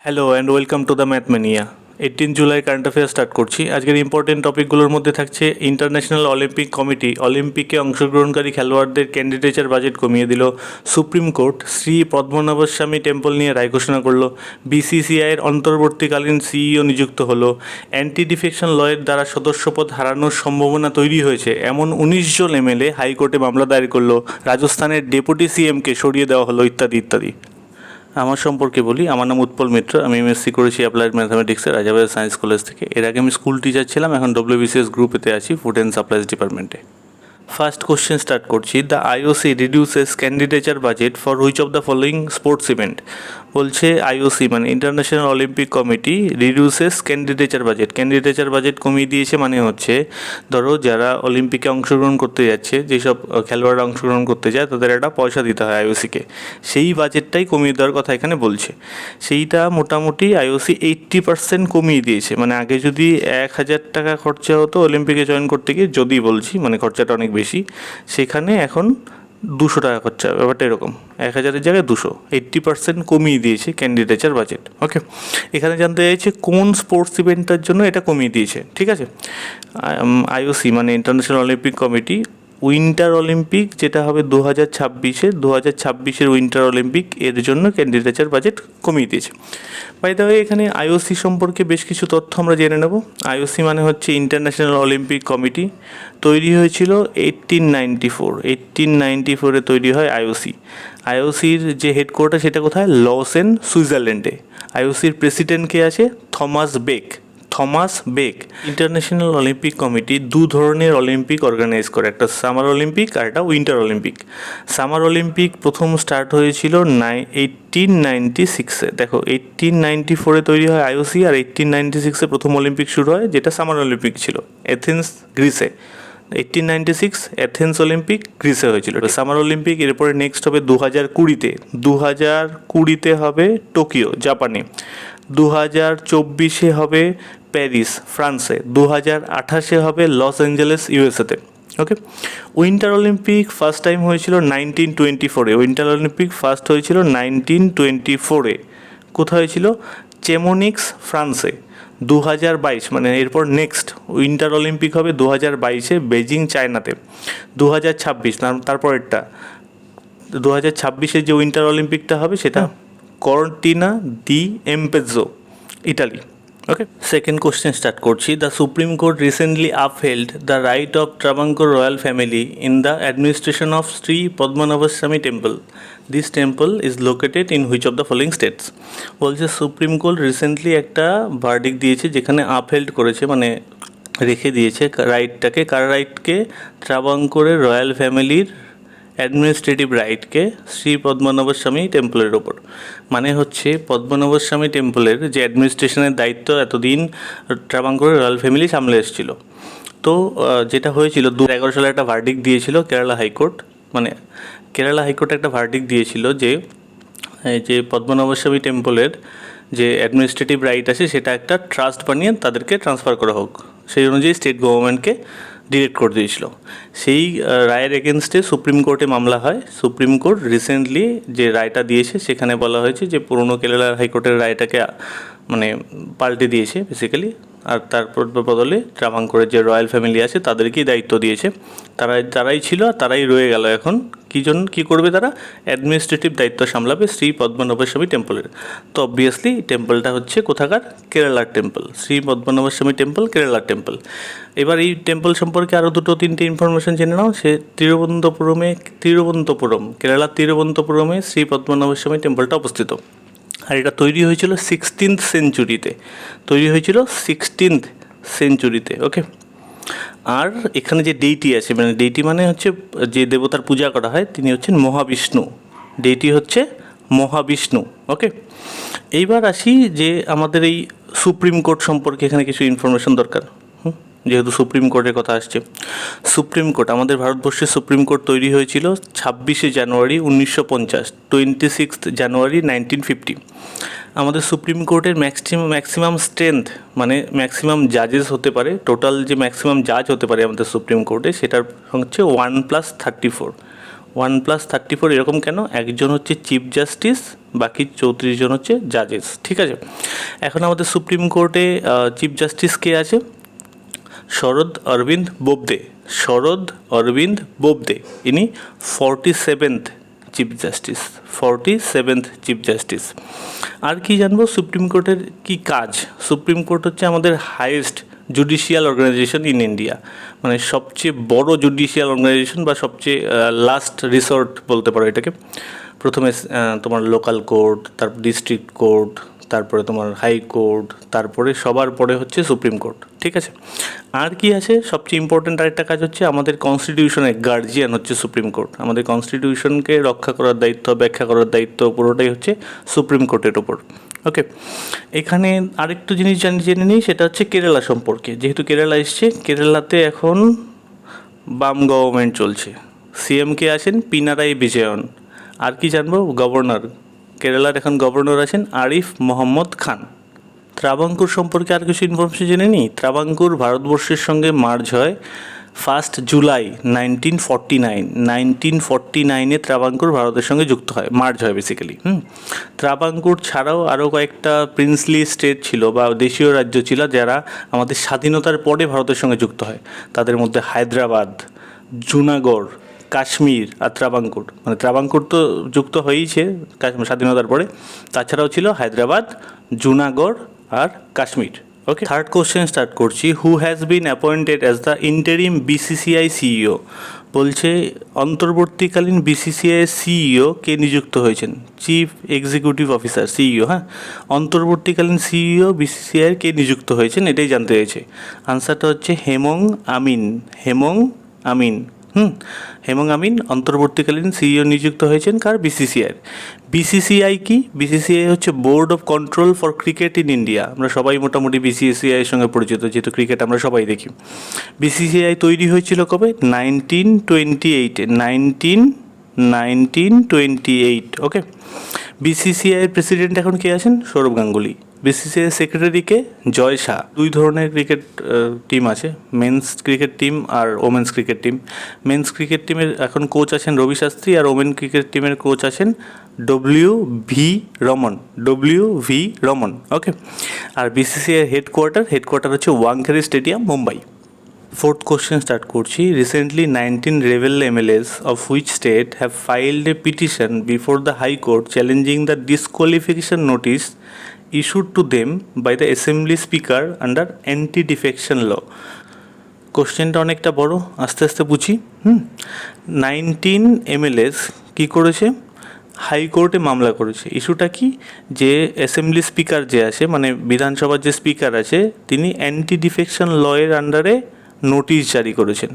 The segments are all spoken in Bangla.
Hello and welcome to the Mathmania. 18 July current affair start করছি। আজকের ইম্পর্টেন্ট টপিকগুলোর মধ্যে থাকছে ইন্টারন্যাশনাল অলিম্পিক কমিটি অলিম্পিকে অংশগ্রহণকারী খেলোয়াড়দের ক্যান্ডিডেচার বাজেট কমিয়ে দিল, supreme court Shri Padmanabhaswamy temple নিয়ে রায় ঘোষণা করলো, বিসিসিআইয়ের অন্তর্বর্তীকালীন সিইও নিযুক্ত হলো, অ্যান্টি ডিফেকশন লয়ের দ্বারা সদস্যপদ হারানোর সম্ভাবনা তৈরি হয়েছে এমন 19 জন এমএলএ হাইকোর্টে মামলা দায়ের করলো, রাজস্থানের ডেপুটি সিএমকে সরিয়ে দেওয়া হলো, ইত্যাদি ইত্যাদি। আমার সম্পর্কে বলি, আমার নাম উৎপল মিত্র। আমি এমএসসি করেছি অ্যাপ্লাইড ম্যাথামেটিক্সের রাজাবাজার সায়েন্স কলেজ থেকে। এর আগে আমি স্কুল টিচার ছিলাম, এখন ডব্লিউবিসিএস গ্রুপেতে আছি, ফুড অ্যান্ড সাপ্লাইজ ডিপার্টমেন্টে। ফার্স্ট কোশ্চেন স্টার্ট করছি। The IOC reduces candidature budget for which of the following sports event? বলছে আইওসি মানে international Olympic committee reduces candidature budget কমিয়ে দিয়েছে। মানে হচ্ছে ধরো যারা অলিম্পিকে অংশগ্রহণ করতে যাচ্ছে, যেসব খেলোয়াড়রা অংশগ্রহণ করতে যায় তাদের একটা পয়সা দিতে হয় আইওসিকে, সেই বাজেটটাই কমিয়ে দেওয়ার কথা এখানে বলছে। সেইটা মোটামুটি আইওসি 80% কমিয়ে দিয়েছে। মানে আগে যদি 1000 টাকা খরচা হতো অলিম্পিকে জয়েন করতে গিয়ে, যদি বলছি মানে খরচাটা অনেক বেশি, সেখানে এখন 200 টাকা খরচা। ব্যাপারটা এরকম, 1000-এর জায়গায় 200, 80% কমিয়ে দিয়েছে ক্যান্ডিডেচার বাজেট। ওকে, এখানে জানতে চাইছে কোন স্পোর্টস ইভেন্টের জন্য এটা কমিয়ে দিয়েছে। ঠিক আছে, আইওসি মানে international Olympic committee winter Olympic যেটা হবে 2026-এর উইন্টার অলিম্পিক, এর জন্য ক্যান্ডিডেচার বাজেট কমিয়ে দিয়েছে। বাই দ্য ওয়ে, এখানে আইওসি সম্পর্কে বেশ কিছু তথ্য আমরা জেনে নেব। আইওসি মানে হচ্ছে ইন্টারন্যাশনাল অলিম্পিক কমিটি, তৈরি হয়েছিল 1894-এ তৈরি হয় আইওসি। আইওসির যে হেডকোয়ার্টার সেটা কোথায়? লসেন, সুইজারল্যান্ডে। আইওসির প্রেসিডেন্ট কে আছে? Thomas Bach. International Olympic committee দু ধরনের অলিম্পিক অর্গানাইজ করে, একটা সামার অলিম্পিক আর একটা উইন্টার অলিম্পিক। সামার অলিম্পিক প্রথম স্টার্ট হয়েছিল 1896-এ। দেখো, 1894-এ তৈরি হয় আইওসি, আর 1896-এ প্রথম অলিম্পিক শুরু হয়, যেটা সামার অলিম্পিক ছিল এথেন্স, গ্রিসে। 1896 এথেন্স অলিম্পিক গ্রিসে হয়েছিল সামার অলিম্পিক। এরপরে নেক্সট হবে 2020-তে হবে টোকিও, জাপানে। 2024-এ হবে প্যারিস, ফ্রান্সে। 2028-এ হবে লস অ্যাঞ্জেলেস, ইউএসএতে। ওকে, উইন্টার অলিম্পিক ফার্স্ট টাইম হয়েছিল 1924-এ। উইন্টার অলিম্পিক ফার্স্ট হয়েছিল 1924-এ। কোথায় হয়েছিল? চেমোনিক্স, ফ্রান্সে। 2022 মানে এরপর নেক্সট উইন্টার অলিম্পিক হবে 2022-এ বেজিং, চায়নাতে। 2026 তারপরেরটা 2026-এর যে উইন্টার অলিম্পিকটা হবে সেটা কর্টিনা দি এম্পেজো, ইটালি। ওকে, সেকেন্ড কোশ্চেন স্টার্ট করছি। The supreme court recently upheld the right of Travancore royal family in the administration of Shri Padmanabhaswamy temple. This temple is located in which of the following states? বলছে সুপ্রিম কোর্ট রিসেন্টলি একটা ভার্ডিক্ট দিয়েছে, যেখানে আপহেল্ড করেছে মানে রেখে দিয়েছে রাইটটাকে। কার রাইটকে? ট্রাভাঙ্কোরের রয়্যাল ফ্যামিলির অ্যাডমিনিস্ট্রেটিভ রাইটকে শ্রী পদ্মনাভস্বামী টেম্পলের ওপর। মানে হচ্ছে পদ্মনাভস্বামী টেম্পলের যে অ্যাডমিনিস্ট্রেশনের দায়িত্ব এতদিন ট্রাভাঙ্কোরের রয়্যাল ফ্যামিলি সামলে এসেছিল। তো যেটা হয়েছিল 2011 সালে একটা ভার্ডিক্ট দিয়েছিল কেরালা হাইকোর্ট, মানে কেরালা হাইকোর্ট একটা ভার্ডিক্ট দিয়েছিল যে পদ্মনাভস্বামী টেম্পলের যে অ্যাডমিনিস্ট্রেটিভ রাইট আছে সেটা একটা ট্রাস্ট বানিয়ে তাদেরকে ট্রান্সফার করা হোক। সেই অনুযায়ী স্টেট গভর্নমেন্টকে ডিরেক্ট করে দিয়েছিল। সেই রায়ের এগেনস্টে সুপ্রিম কোর্টে মামলা হয়। সুপ্রিম কোর্ট রিসেন্টলি যে রায়টা দিয়েছে সেখানে বলা হয়েছে যে পুরনো কেরালা হাইকোর্টের রায়টাকে মানে পাল্টে দিয়েছে বেসিক্যালি, আর তারপর বদলে ট্রাভাঙ্কোরের যে রয়্যাল ফ্যামিলি আছে তাদেরকেই দায়িত্ব দিয়েছে। তারাই ছিল আর তারাই রয়ে গেল। এখন কী করবে তারা? অ্যাডমিনিস্ট্রেটিভ দায়িত্ব সামলাবে শ্রী পদ্মনাভস্বামী টেম্পলের। তো অবভিয়াসলি টেম্পলটা হচ্ছে কোথাকার? কেরালার টেম্পল, শ্রী পদ্মনাভস্বামী টেম্পল, কেরালার টেম্পল। এবার এই টেম্পল সম্পর্কে আরও 2-3টে ইনফরমেশন জেনে নাও। সে তিরুবনন্তপুরম, কেরালার তিরুবনন্তপুরমে শ্রী পদ্মনাভস্বামী টেম্পলটা অবস্থিত। আর এটা তৈরি হয়েছিল 16th সেঞ্চুরিতে। ওকে, আর এখানে যে ডেইটি আছে, মানে ডেইটি মানে হচ্ছে যে দেবতার পূজা করা হয়, তিনি হচ্ছেন মহাবিষ্ণু। ডেইটি হচ্ছে মহাবিষ্ণু। ওকে, এইবার আসি যে আমাদের এই সুপ্রিম কোর্ট সম্পর্কে এখানে কিছু ইনফরমেশন দরকার, যেহেতু সুপ্রিম কোর্টের কথা আসছে। সুপ্রিম কোর্ট, আমাদের ভারতবর্ষের সুপ্রিম কোর্ট তৈরি হয়েছিল 26শে জানুয়ারি 1950, 26th জানুয়ারি 1950। আমাদের সুপ্রিম কোর্টের ম্যাক্সিমাম স্ট্রেংথ মানে ম্যাক্সিমাম জাজেস হতে পারে, টোটাল যে ম্যাক্সিমাম জাজ হতে পারে আমাদের সুপ্রিম কোর্টে সেটার হচ্ছে 1+34। 1+34 এরকম কেন? একজন হচ্ছে চিফ জাস্টিস, বাকি 34 জন হচ্ছে জাজেস। ঠিক আছে, এখন আমাদের সুপ্রিম কোর্টে চিফ জাস্টিস কে আছে? শরদ অরবিন্দ বোবদে। শরদ অরবিন্দ বোবদে, ইনি 47th chief justice, 47th chief justice. আর কি জানবো সুপ্রিম কোর্টের কি কাজ? সুপ্রিম কোর্ট হচ্ছে আমাদের highest judicial organisation in India, মানে সবচেয়ে বড় জুডিশিয়াল অর্গানাইজেশন বা সবচেয়ে লাস্ট রিসর্ট বলতে পারো এটাকে। প্রথমে তোমার লোকাল কোর্ট, তারপর ডিস্ট্রিক্ট কোর্ট, তারপরে তোমার হাইকোর্ট, তারপরে সবার পরে হচ্ছে সুপ্রিম কোর্ট। ঠিক আছে, আর কি আছে? সবচেয়ে ইম্পর্ট্যান্ট আরেকটা কাজ হচ্ছে আমাদের কনস্টিটিউশনের গার্জিয়ান হচ্ছে সুপ্রিম কোর্ট। আমাদের কনস্টিটিউশনকে রক্ষা করার দায়িত্ব, ব্যাখ্যা করার দায়িত্ব পুরোটাই হচ্ছে সুপ্রিম কোর্টের ওপর। ওকে, এখানে আরেকটু জিনিস জেনে নিই, সেটা হচ্ছে কেরালা সম্পর্কে। যেহেতু কেরালা এসছে, কেরালাতে এখন বাম গভর্নমেন্ট চলছে। সিএম কে আছেন পিনারাই বিজয়ন। আর কি জানবো? গভর্নর, কেরালার এখন গভর্নর আছেন আরিফ মোহাম্মদ খান। ত্রাবাঙ্কুর সম্পর্কে আর কিছু ইনফরমেশন জেনে নিই। ত্রাবাঙ্কুর ভারতবর্ষের সঙ্গে মার্জ হয় 1 জুলাই 1949। 1949-এ ত্রাবাঙ্কুর ভারতের সঙ্গে যুক্ত হয়, মার্জ হয় বেসিক্যালি। ত্রাবাঙ্কুর ছাড়াও আরও কয়েকটা প্রিন্সলি স্টেট ছিল বা দেশীয় রাজ্য ছিল যারা আমাদের স্বাধীনতার পরে ভারতের সঙ্গে যুক্ত হয়। তাদের মধ্যে হায়দ্রাবাদ, জুনাগড়, কাশ্মীর আর ত্রাবাঙ্কুর। মানে ত্রাবাঙ্কুর তো যুক্ত হয়েইছে স্বাধীনতার পরে, তাছাড়াও ছিল হায়দ্রাবাদ, জুনাগড় আর কাশ্মীর। ওকে, থার্ড কোশ্চেন স্টার্ট করছি। Who has been appointed as the interim BCCI CEO? বলছে অন্তর্বর্তীকালীন বিসিসিআই সিইও কে নিযুক্ত হয়েছেন? Chief executive officer, CEO. হ্যাঁ, অন্তর্বর্তীকালীন সিইও বিসিসিআই কে নিযুক্ত হয়েছেন এটাই জানতে চাইছে। আনসারটা হচ্ছে হেমং আমিন। হেমং আমিন। হেমং আমিন অন্তর্বর্তীকালীন সিইও নিযুক্ত হয়েছেন কার? বিসিসিআইয়ের। বিসিসিআই কি? বিসিসিআই হচ্ছে board of control for cricket in India. আমরা সবাই মোটামুটি বিসিসিআইয়ের সঙ্গে পরিচিত, যেহেতু ক্রিকেট আমরা সবাই দেখি। বিসিসিআই তৈরি হয়েছিল কবে? 1928-এ। 1928। ওকে, বিসিসিআইয়ের প্রেসিডেন্ট এখন কে আছেন? সৌরভ গাঙ্গুলি। বিসিসিআই সেক্রেটারিকে জয় শাহ। দুই ধরনের ক্রিকেট টিম আছে, মেন্স ক্রিকেট টিম আর women's cricket team. Men's cricket টিমের এখন কোচ আছেন রবি শাস্ত্রী, আর ওমেন ক্রিকেট টিমের কোচ আছেন W V. Raman. W V. Raman. Okay, আর বিসিসিআই হেডকোয়ার্টার হচ্ছে Wankhede stadium, Mumbai. Fourth question start করছি। Recently 19 rebel MLAs of which state have filed a petition before the high court challenging the disqualification notice issued to them by the assembly speaker under anti-defection law? কোশ্চেনটা অনেকটা বড়, আস্তে আস্তে বুঝি। 19 এমএলএস কী করেছে? হাইকোর্টে মামলা করেছে। ইস্যুটা কি? যে অ্যাসেম্বলি স্পিকার যে আছে, মানে বিধানসভার যে স্পিকার আছে, তিনি অ্যান্টি ডিফেকশন লয়ের আন্ডারে নোটিশ জারি করেছেন।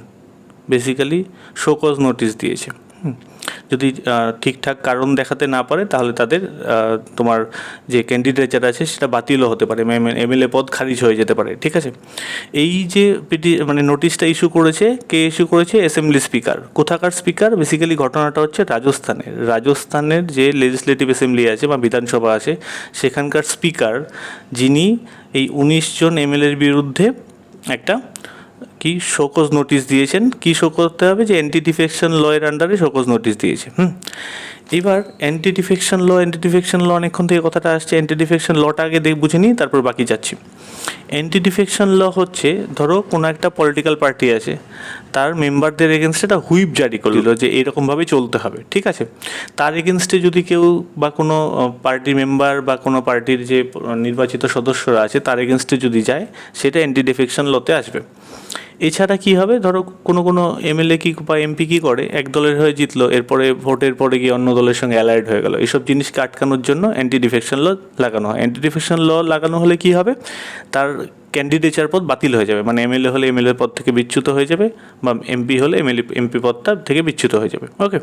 বেসিক্যালি শোকজ নোটিশ দিয়েছে। যদি ঠিকঠাক কারণ দেখাতে না পারে তাহলে তাদের তোমার যে ক্যান্ডিডেট আছে সেটা বাতিলও হতে পারে, এমএলএ পদ খারিজ হয়ে যেতে পারে। ঠিক আছে, এই যে মানে নোটিশটা ইস্যু করেছে, কে ইস্যু করেছে? Assembly speaker. কোথাকার স্পিকার? বেসিক্যালি ঘটনাটা হচ্ছে রাজস্থানের যে লেজিসলেটিভ অ্যাসেম্বলি আছে বা বিধানসভা আছে, সেখানকার স্পিকার, যিনি এই 19 জন এমএলএর বিরুদ্ধে একটা কি শোকজ নোটিশ দিয়েছেন। কি শো করতে হবে? যে অ্যান্টি ডিফেকশন লয়ের আন্ডারে শোকজ নোটিশ দিয়েছে। এবার অ্যান্টি ডিফেকশন ল অনেকক্ষণ থেকে কথাটা আসছে। অ্যান্টি ডিফেকশন লটা আগে বুঝে নিই, তারপর বাকি যাচ্ছি। অ্যান্টি ডিফেকশন ল হচ্ছে, ধরো কোনো একটা পলিটিক্যাল পার্টি আছে, তার মেম্বারদের এগেনস্টে একটা হুইপ জারি করলো যে এরকমভাবে চলতে হবে। ঠিক আছে, তার এগেনস্টে যদি কেউ বা কোনো পার্টির মেম্বার বা কোনো পার্টির যে নির্বাচিত সদস্যরা আছে তার এগেনস্টে যদি যায়, সেটা অ্যান্টি ডিফেকশন লতে আসবে। এছাড়া কি হবে? ধরো কোনো এমএলএ কি বা এমপি কী করে, এক দলের হয়ে জিতলো, এরপরে ভোটের পরে গিয়ে অন্য দলের সঙ্গে অ্যালাইড হয়ে গেল। এইসব জিনিসকে আটকানোর জন্য অ্যান্টি ডিফেকশন ল লাগানো হয়। অ্যান্টি ডিফেকশন ল লাগানো হলে কি হবে? তার ক্যান্ডিডেচার পদ বাতিল হয়ে যাবে, মানে এমএলএ হলে এমএলএ পদ থেকে বিচ্যুত হয়ে যাবে, বা এমপি হলে এমপি পদটা থেকে বিচ্যুত হয়ে যাবে। ওকে,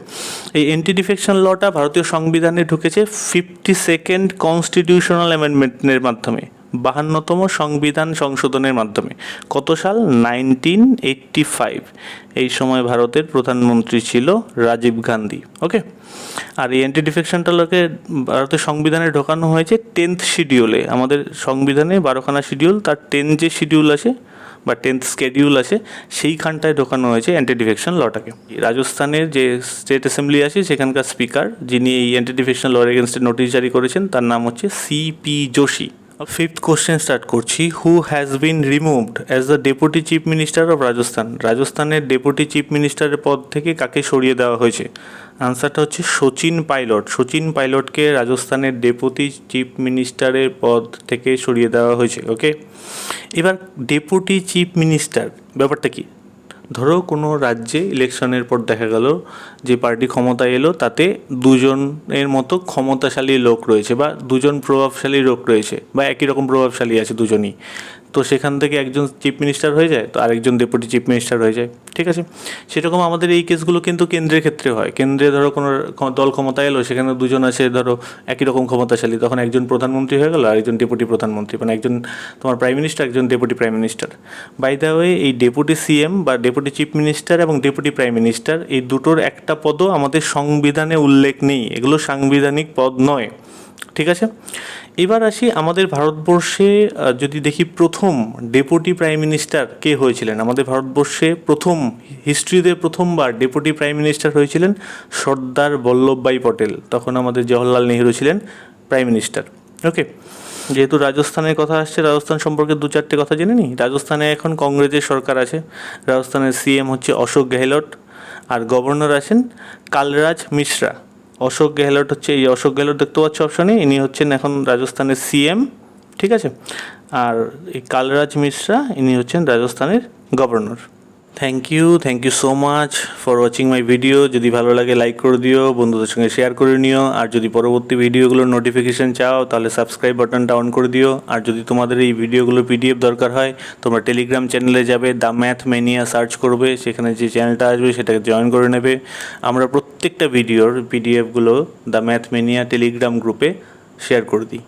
এই অ্যান্টি ডিফেকশন লটা ভারতীয় সংবিধানে ঢুকেছে 52nd কনস্টিটিউশনাল অ্যামেন্ডমেন্টের মাধ্যমে, 52তম সংবিধান সংশোধনের মাধ্যমে। কত সাল? 1985। এই সময় ভারতের প্রধানমন্ত্রী ছিল রাজীব গান্ধী। ওকে, আর এই অ্যান্টি ডিফেকশনটা লোকে ভারতের সংবিধানে ঢোকানো হয়েছে 10th শিডিউলে। আমাদের সংবিধানে 12খানা শিডিউল, তার 10 যে শিডিউল আছে বা 10th স্কেডিউল আছে সেইখানটায় ঢোকানো হয়েছে অ্যান্টি ডিফেকশন লটাকে। রাজস্থানের যে স্টেট অ্যাসেম্বলি আছে সেখানকার স্পিকার যিনি এই অ্যান্টি ডিফেকশন লর এগেনস্টে নোটিশ জারি করেছেন তার নাম হচ্ছে CP Joshi. Fifth question start করছি। Who has been removed as the deputy chief minister of Rajasthan? রাজস্থানের ডেপুটি চিফ মিনিস্টারের পদ থেকে কাকে সরিয়ে দেওয়া হয়েছে? আনসারটা হচ্ছে সচিন পাইলট। সচিন পাইলটকে রাজস্থানের ডেপুটি চিফ মিনিস্টারের পদ থেকে সরিয়ে দেওয়া হয়েছে। ওকে, এবার ডেপুটি চিফ মিনিস্টার ব্যাপারটা কি? ধরো কোনো রাজ্যে ইলেকশনের পর দেখা গেল যে পার্টি ক্ষমতায় এলো তাতে দুজনের মতো ক্ষমতাশালী লোক রয়েছে বা দুজন প্রভাবশালী লোক রয়েছে বা একই রকম প্রভাবশালী আছে দুজনই, তো সেখান থেকে একজন চিফ মিনিস্টার হয়ে যায় তো আরেকজন ডেপুটি চিফ মিনিস্টার হয়ে যায়। ঠিক আছে, সেরকম আমাদের এই কেসগুলো কিন্তু কেন্দ্রের ক্ষেত্রে হয়। কেন্দ্রে ধরো কোনো দল ক্ষমতায় এলো, সেখানে দুজন আছে ধরো একই রকম ক্ষমতাশালী, তখন একজন প্রধানমন্ত্রী হয়ে গেল আর একজন ডেপুটি প্রধানমন্ত্রী, মানে একজন তোমার প্রাইম মিনিস্টার একজন deputy prime minister. By the way, এই ডেপুটি সিএম বা ডেপুটি চিফ মিনিস্টার এবং ডেপুটি প্রাইম মিনিস্টার এই দুটোর একটা পদও আমাদের সংবিধানে উল্লেখ নেই, এগুলো সাংবিধানিক পদ নয়। ঠিক আছে, এবার আসি আমাদের ভারতবর্ষে যদি দেখি প্রথম ডেপুটি প্রাইম মিনিস্টার কে হয়েছিলেন। আমাদের ভারতবর্ষে প্রথম হিস্ট্রিতে প্রথমবার ডেপুটি প্রাইম মিনিস্টার হয়েছিলেন সর্দার বল্লভভাই পটেল। তখন আমাদের জওহরলাল নেহরু ছিলেন প্রাইম মিনিস্টার। ওকে, যেহেতু রাজস্থানের কথা আসছে, রাজস্থান সম্পর্কে দু চারটে কথা জেনে নিই। রাজস্থানে এখন কংগ্রেসের সরকার আছে। রাজস্থানের সিএম হচ্ছে অশোক গেহলট আর গভর্নর আছেন কালরাজ মিশ্রা। অশোক গেহলট হচ্ছে, এই অশোক গেহলট দেখতে পাচ্ছ অপশনে, ইনি হচ্ছেন এখন রাজস্থানের সিএম। ঠিক আছে, আর এই কালরাজ মিশ্রা ইনি হচ্ছেন রাজস্থানের governor. Thank you so much for watching my video. যদি ভালো লাগে লাইক করে দিও, বন্ধুদের সঙ্গে শেয়ার করে নিও, আর যদি পরবর্তী ভিডিওগুলোর নোটিফিকেশান চাও তাহলে সাবস্ক্রাইব বাটনটা অন করে দিও। আর যদি তোমাদের এই ভিডিওগুলোর পিডিএফ দরকার হয় তোমরা টেলিগ্রাম চ্যানেলে যাবে, দ্য ম্যাথ ম্যানিয়া সার্চ করবে, সেখানে যে চ্যানেলটা আসবে সেটাকে জয়েন করে নেবে। আমরা প্রত্যেকটা ভিডিওর পিডিএফগুলো দ্য ম্যাথ ম্যানিয়া টেলিগ্রাম গ্রুপে শেয়ার করে দিই।